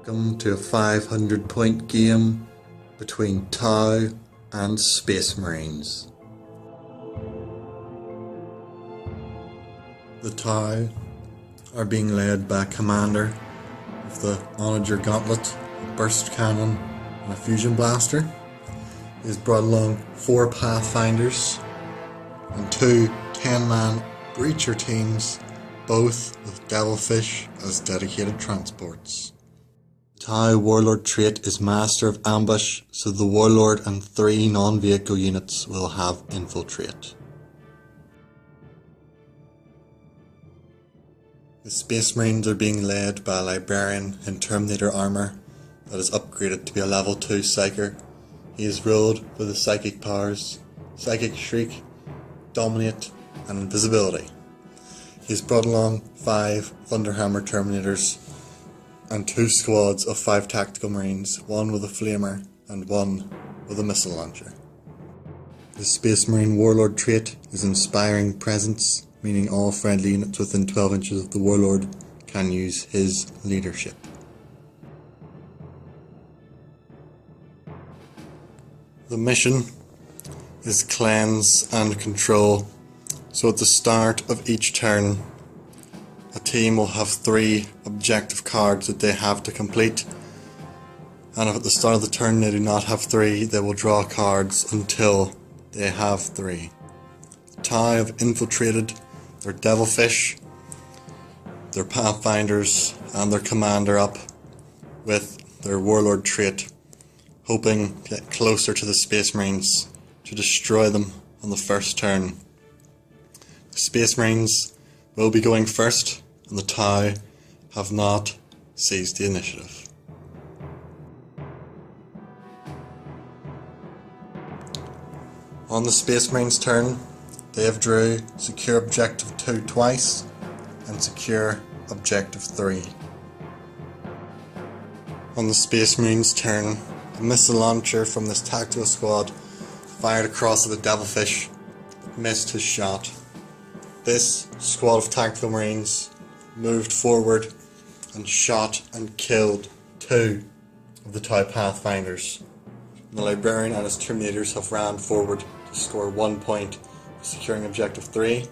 Welcome to a 500 point game between Tau and Space Marines. The Tau are being led by a commander with the Onager Gauntlet, a burst cannon and a fusion blaster. He has brought along 4 Pathfinders and 2 10-man breacher teams, both with Devilfish as dedicated transports. The Tau Warlord trait is Master of Ambush, so the Warlord and 3 non-vehicle units will have Infiltrate. The Space Marines are being led by a Librarian in Terminator armour that is upgraded to be a level 2 Psyker. He is ruled with the Psychic powers, Psychic Shriek, Dominate and Invisibility. He has brought along 5 Thunderhammer Terminators and 2 squads of 5 Tactical Marines, 1 with a Flamer and 1 with a Missile Launcher. The Space Marine Warlord trait is Inspiring Presence, meaning all friendly units within 12 inches of the Warlord can use his leadership. The mission is Cleanse and Control, so at the start of each turn a team will have 3 objective cards that they have to complete, and if at the start of the turn they do not have 3, they will draw cards until they have 3. The Tau have infiltrated their Devilfish, their Pathfinders and their commander up with their Warlord trait, hoping to get closer to the Space Marines to destroy them on the first turn. The Space Marines will be going first, and the Tau have not seized the initiative. On the Space Marines' turn, they have drew Secure Objective 2 twice and Secure Objective 3. On the Space Marines' turn, a missile launcher from this tactical squad fired across the Devilfish but missed his shot. This squad of Tactical Marines moved forward and shot and killed 2 of the Tau Pathfinders. The Librarian and his Terminators have ran forward to score 1 point for securing Objective 3.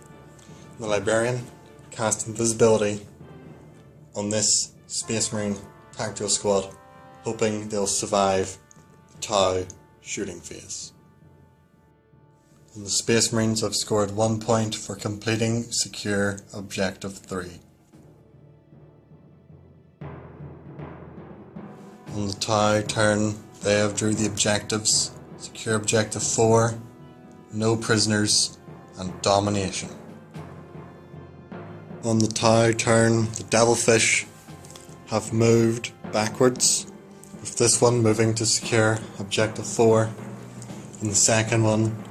The Librarian cast Invisibility on this Space Marine Tactical Squad, hoping they'll survive the Tau shooting phase. And the Space Marines have scored 1 point for completing Secure Objective 3. On the Tau turn, they have drew the objectives Secure Objective 4, No Prisoners and Domination. On the Tau turn, the Devilfish have moved backwards, with this one moving to secure Objective 4 and the second one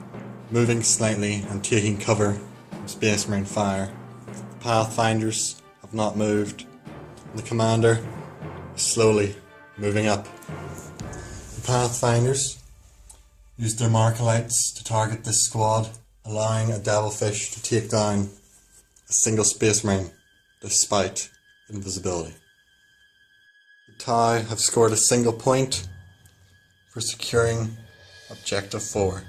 moving slightly and taking cover from Space Marine fire. The Pathfinders have not moved, and the commander is slowly moving up. The Pathfinders used their Markelites to target this squad, allowing a Devilfish to take down a single Space Marine despite invisibility. The Tau have scored a single point for securing Objective 4.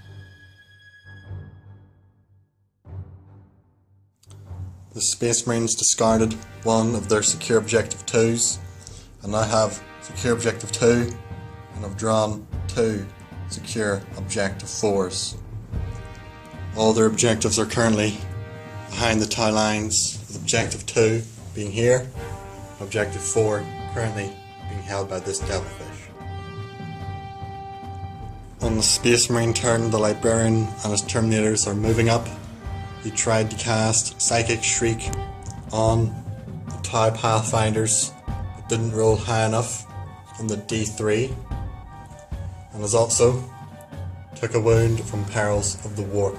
The Space Marines discarded 1 of their Secure Objective 2s and now have Secure Objective 2 and have drawn 2 Secure Objective 4s. All their objectives are currently behind the Tau lines, with Objective 2 being here, Objective 4 currently being held by this Devilfish. On the Space Marine turn, the Librarian and his Terminators are moving up. He tried to cast Psychic Shriek on the Tau Pathfinders, but didn't roll high enough on the D3, and has also took a wound from Perils of the Warp.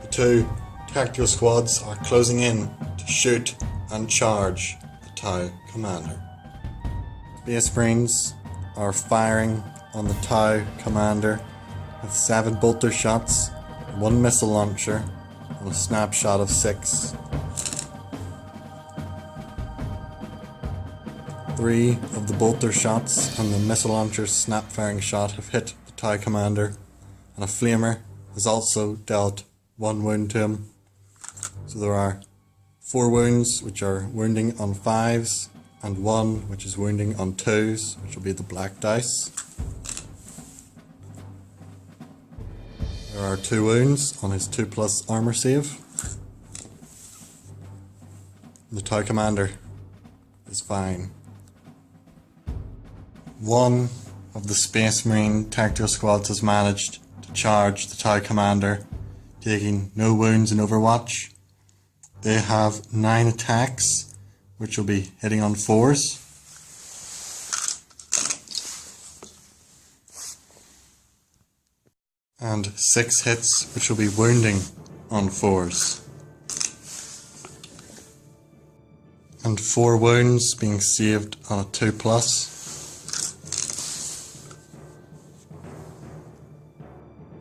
The 2 tactical squads are closing in to shoot and charge the Tau commander. Space Marines are firing on the Tau commander with 7 bolter shots, 1 missile launcher and a snapshot of 6. 3 of the bolter shots and the missile launcher's snap firing shot have hit the TIE commander, and a flamer has also dealt 1 wound to him. So there are 4 wounds, which are wounding on 5s, and 1 which is wounding on 2s, which will be the black dice. There are 2 wounds on his 2+ armor save. The TIE commander is fine. 1 of the Space Marine tactical squads has managed to charge the TIE commander, taking no wounds in Overwatch. They have 9 attacks, which will be hitting on 4s. And 6 hits, which will be wounding on 4s. And 4 wounds being saved on a 2+.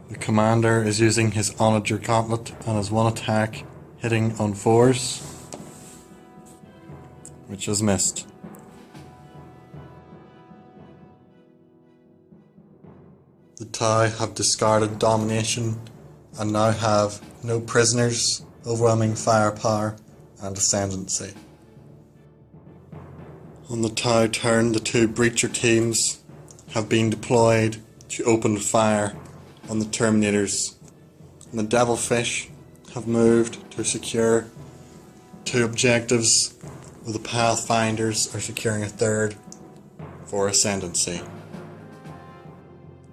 The commander is using his Onager Gauntlet and has 1 attack hitting on 4s, which is missed. The TIE have discarded domination and now have no prisoners, overwhelming firepower and ascendancy. On the TIE turn, the 2 breacher teams have been deployed to open fire on the Terminators, and the Devilfish have moved to secure 2 objectives, while the Pathfinders are securing a 3rd for ascendancy.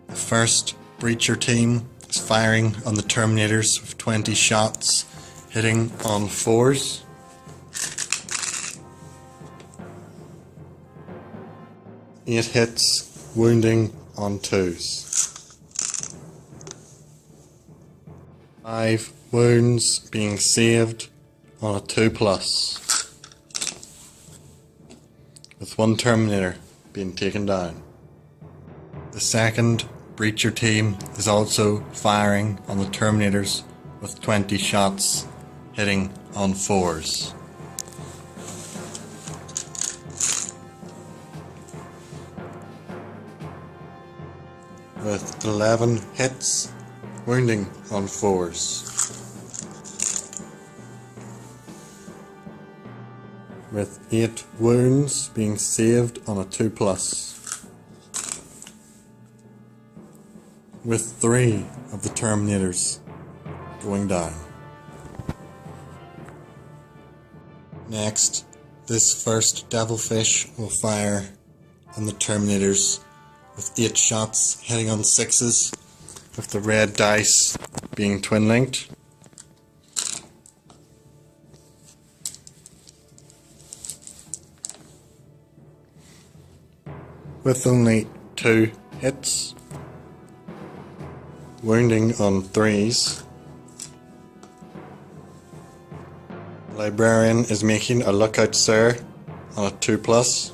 The first breacher team is firing on the Terminators with 20 shots, hitting on 4s. Eight hits, wounding on 2s. 5 wounds being saved on a 2+, with 1 Terminator being taken down. The second breacher team is also firing on the Terminators with 20 shots, hitting on 4s. With 11 hits, wounding on 4s. With 8 wounds being saved on a 2+. With 3 of the Terminators going down. Next, this first Devilfish will fire on the Terminators with 8 shots hitting on 6s, with the red dice being twin linked. With only 2 hits, wounding on 3s. Librarian is making a lookout sir on a 2+.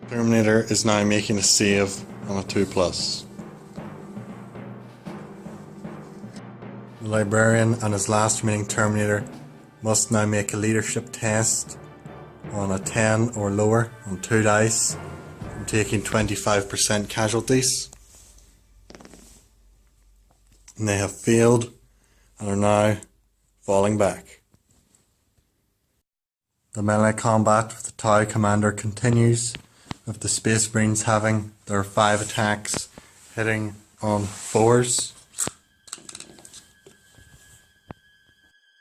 Terminator is now making a save on a 2+. The Librarian and his last remaining Terminator must now make a leadership test on a 10 or lower on 2 dice, from taking 25% casualties. And they have failed and are now falling back. The melee combat with the TIE commander continues, with the Space Marines having their 5 attacks hitting on 4s,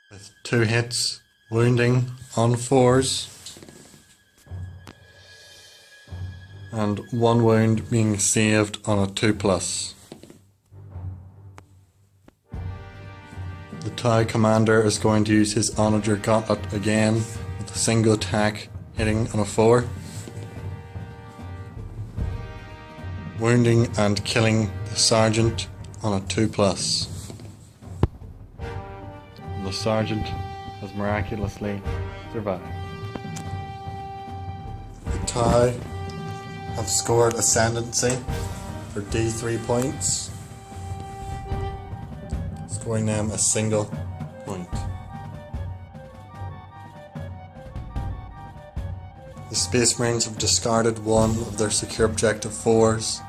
with 2 hits wounding on 4s, and 1 wound being saved on a 2+. The TIE commander is going to use his Onager Gauntlet again with a single attack hitting on a 4. Wounding and killing the Sergeant on a 2+. The Sergeant has miraculously survived. The TIE have scored ascendancy for D3 points, scoring them a single point. The Space Marines have discarded one of their Secure Objective 4s.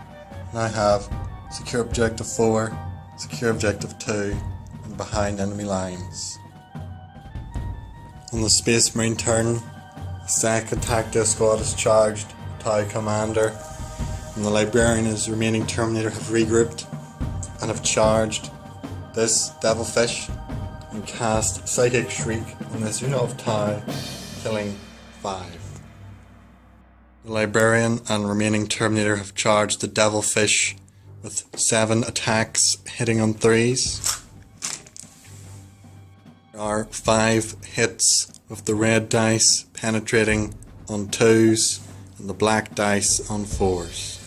Now have Secure Objective 4, Secure Objective 2, and behind enemy lines. On the Space Marine turn, the second Tactical Squad is charged, the TIE Commander and the Librarian and his remaining Terminator have regrouped and have charged this Devilfish and cast Psychic Shriek on this unit of TIE, killing 5. The Librarian and remaining Terminator have charged the Devilfish with 7 attacks hitting on 3s. There are 5 hits with the red dice penetrating on 2s and the black dice on 4s.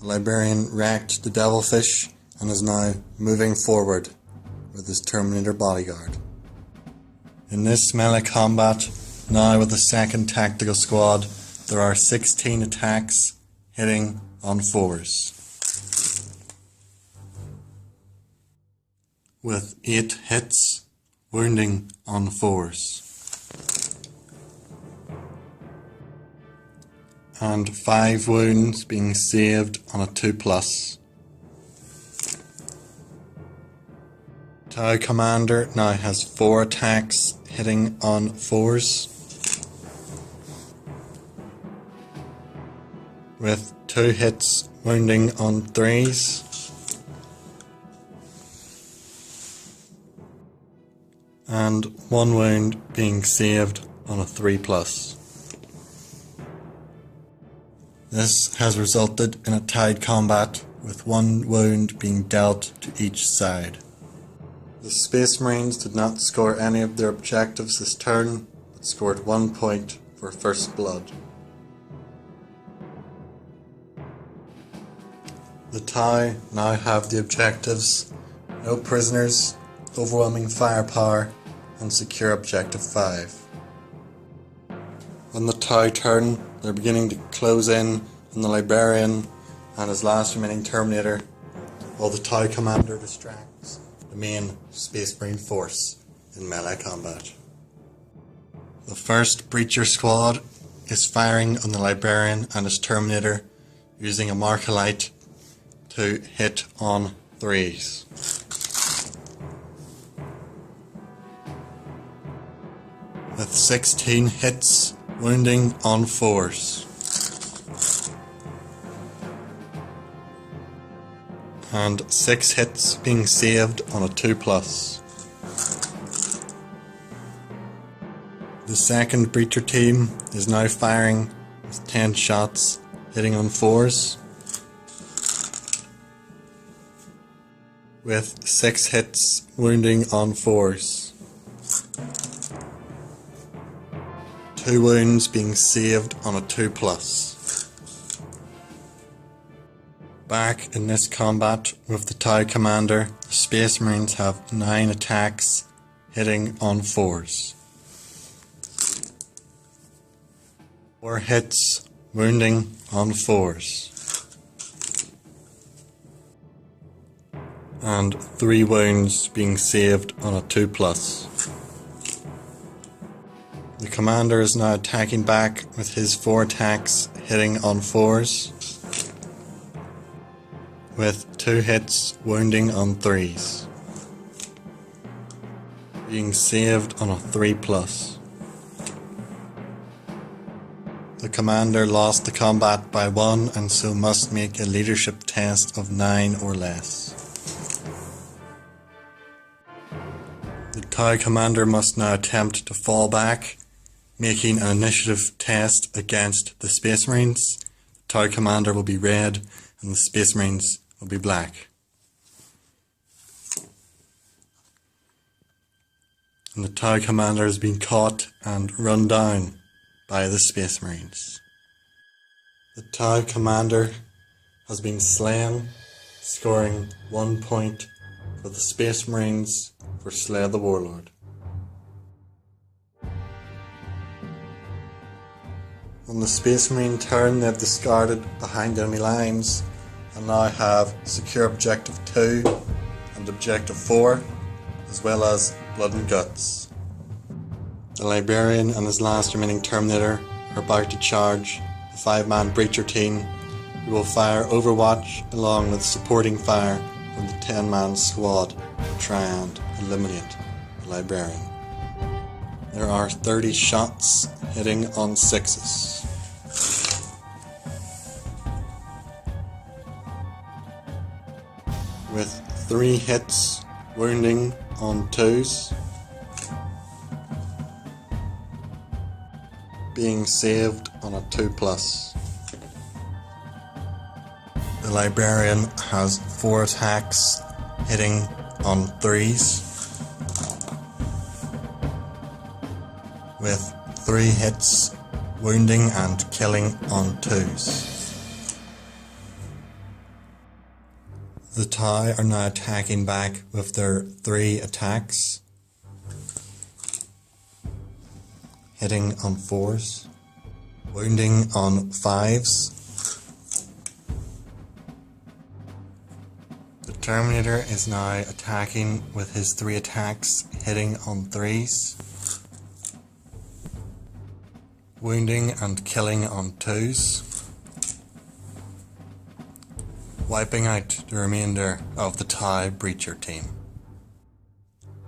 The Librarian wrecked the Devilfish and is now moving forward with his Terminator bodyguard. In this melee combat, now with the second Tactical Squad, there are 16 attacks hitting on 4s. With 8 hits wounding on 4s. And 5 wounds being saved on a 2+. TIE Commander now has 4 attacks hitting on 4s. With 2 hits wounding on 3s. And 1 wound being saved on a 3+. This has resulted in a tied combat with 1 wound being dealt to each side. The Space Marines did not score any of their objectives this turn, but scored 1 point for First Blood. The TIE now have the objectives: no prisoners, overwhelming firepower, and secure Objective 5. On the TIE turn, they're beginning to close in on the Librarian and his last remaining Terminator, while the TIE Commander distracts the main Space Marine force in melee combat. The first Breacher Squad is firing on the Librarian and his Terminator using a Markalite to hit on 3s. With 16 hits wounding on 4s. And 6 hits being saved on a 2+. The second Breacher team is now firing with 10 shots hitting on 4s. With 6 hits wounding on 4s. 2 wounds being saved on a 2+. Back in this combat with the TIE Commander, the Space Marines have 9 attacks hitting on 4s. 4 hits wounding on 4s. And 3 wounds being saved on a 2+. The Commander is now attacking back with his 4 attacks hitting on 4s. With 2 hits wounding on 3s. Being saved on a 3+. The Commander lost the combat by 1 and so must make a leadership test of 9 or less. The TIE Commander must now attempt to fall back, making an initiative test against the Space Marines. The TIE Commander will be red and the Space Marines will be black. And the TIE Commander has been caught and run down by the Space Marines. The TIE Commander has been slain, scoring 1 point for the Space Marines for Slay the Warlord. On the Space Marine turn, they have discarded behind enemy lines and now have Secure Objective 2 and Objective 4, as well as Blood and Guts. The Librarian and his last remaining Terminator are about to charge the 5-man breacher team, who will fire Overwatch along with supporting fire from the 10-man squad to try and eliminate the Librarian. There are 30 shots hitting on 6s. With 3 hits wounding on 2s. Being saved on a 2+. The Librarian has 4 attacks hitting on 3s. With 3 hits wounding and killing on 2s. The TIE are now attacking back with their 3 attacks, hitting on 4s, wounding on 5s. The Terminator is now attacking with his 3 attacks, hitting on 3s, wounding and killing on 2s. Wiping out the remainder of the TIE breacher team.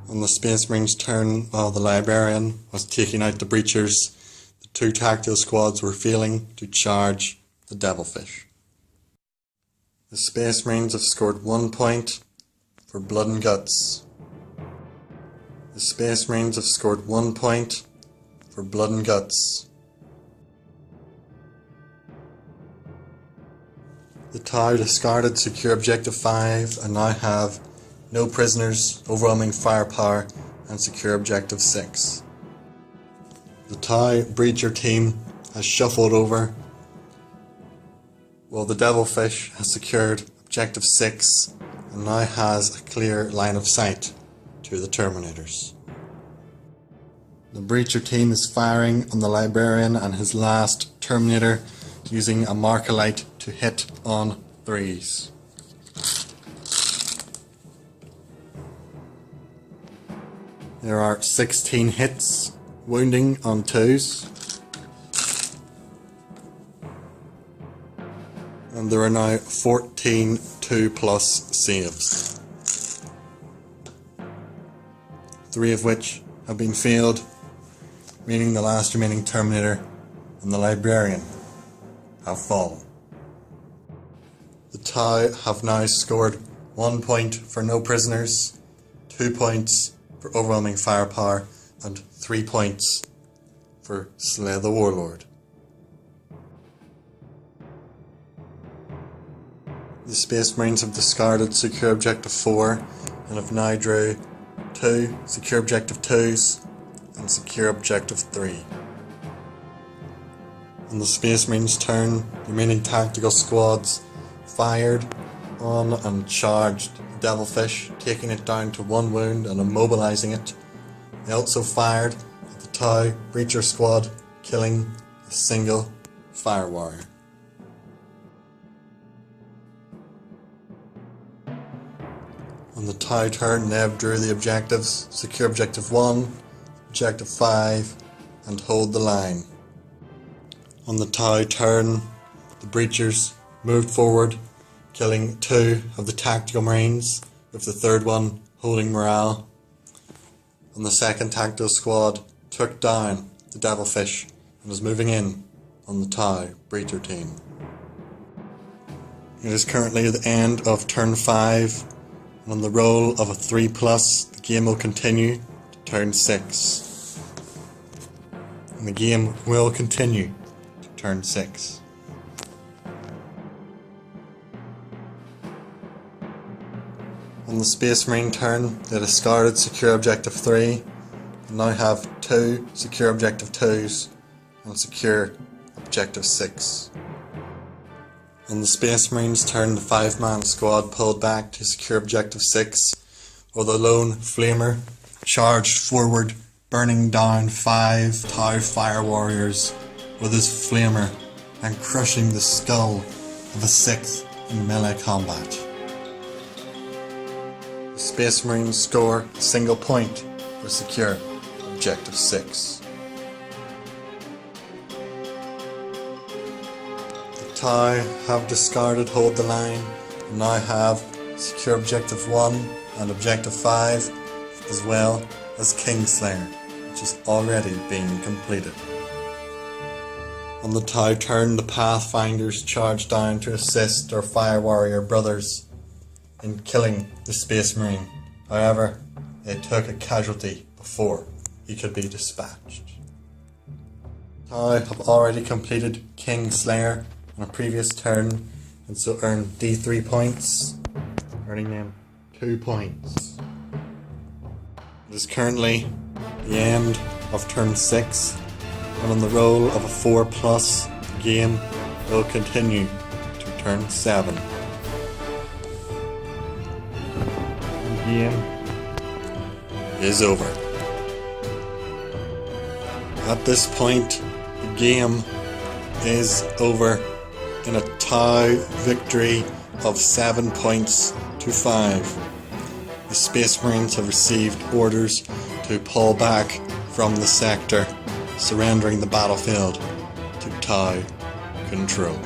On the Space Marine's turn, while the Librarian was taking out the breachers, the 2 tactical squads were failing to charge the Devilfish. The Space Marines have scored 1 point for Blood and Guts. The Space Marines have scored 1 point for Blood and Guts. The TIE discarded Secure Objective 5 and now have no prisoners, overwhelming firepower, and Secure Objective 6. The TIE breacher team has shuffled over, while the Devilfish has secured Objective 6 and now has a clear line of sight to the Terminators. The breacher team is firing on the Librarian and his last Terminator, using a Markalite to hit on 3s. There are 16 hits, wounding on 2s. And there are now 14 2+ saves. 3 of which have been failed, meaning the last remaining Terminator and the Librarian have fallen. The TIE have now scored 1 point for no prisoners, 2 points for overwhelming firepower, and 3 points for Slay the Warlord. The Space Marines have discarded Secure Objective 4 and have now drew 2 Secure Objective 2s and Secure Objective 3. On the Space Marines' turn, the remaining tactical squads fired on and charged the Devilfish, taking it down to 1 wound and immobilizing it. They also fired at the TIE breacher squad, killing a single fire warrior. On the TIE turn, they drew the objectives: Secure Objective 1, Objective 5, and Hold the Line. On the TIE turn, the breachers moved forward, killing 2 of the tactical marines, with the 3rd one holding morale. And the 2nd tactical squad took down the Devilfish and was moving in on the TIE breacher team. It is currently the end of turn 5, and on the roll of a 3+, the game will continue to turn 6. And the game will continue turn 6. On the Space Marine turn, they discarded Secure Objective 3 and now have 2 Secure Objective 2s and Secure Objective 6. On the Space Marines turn, the 5-man squad pulled back to Secure Objective 6, while the lone Flamer charged forward, burning down 5 TIE Fire Warriors with his Flamer and crushing the skull of a 6th in melee combat. The Space Marines score a single point for Secure Objective 6. TIE have discarded Hold the Line and now have Secure Objective 1 and Objective 5, as well as Kingslayer, which has already been completed. On the TIE turn, the Pathfinders charge down to assist their Fire Warrior brothers in killing the Space Marine. However, they took a casualty before he could be dispatched. TIE have already completed Kingslayer on a previous turn and so earned D3 points, earning them 2 points. It is currently the end of turn 6, and on the roll of a 4+, the game will continue to turn 7. The game is over. At this point, the game is over in a TIE victory of 7 points to 5. The Space Marines have received orders to pull back from the sector, surrendering the battlefield to TIE control.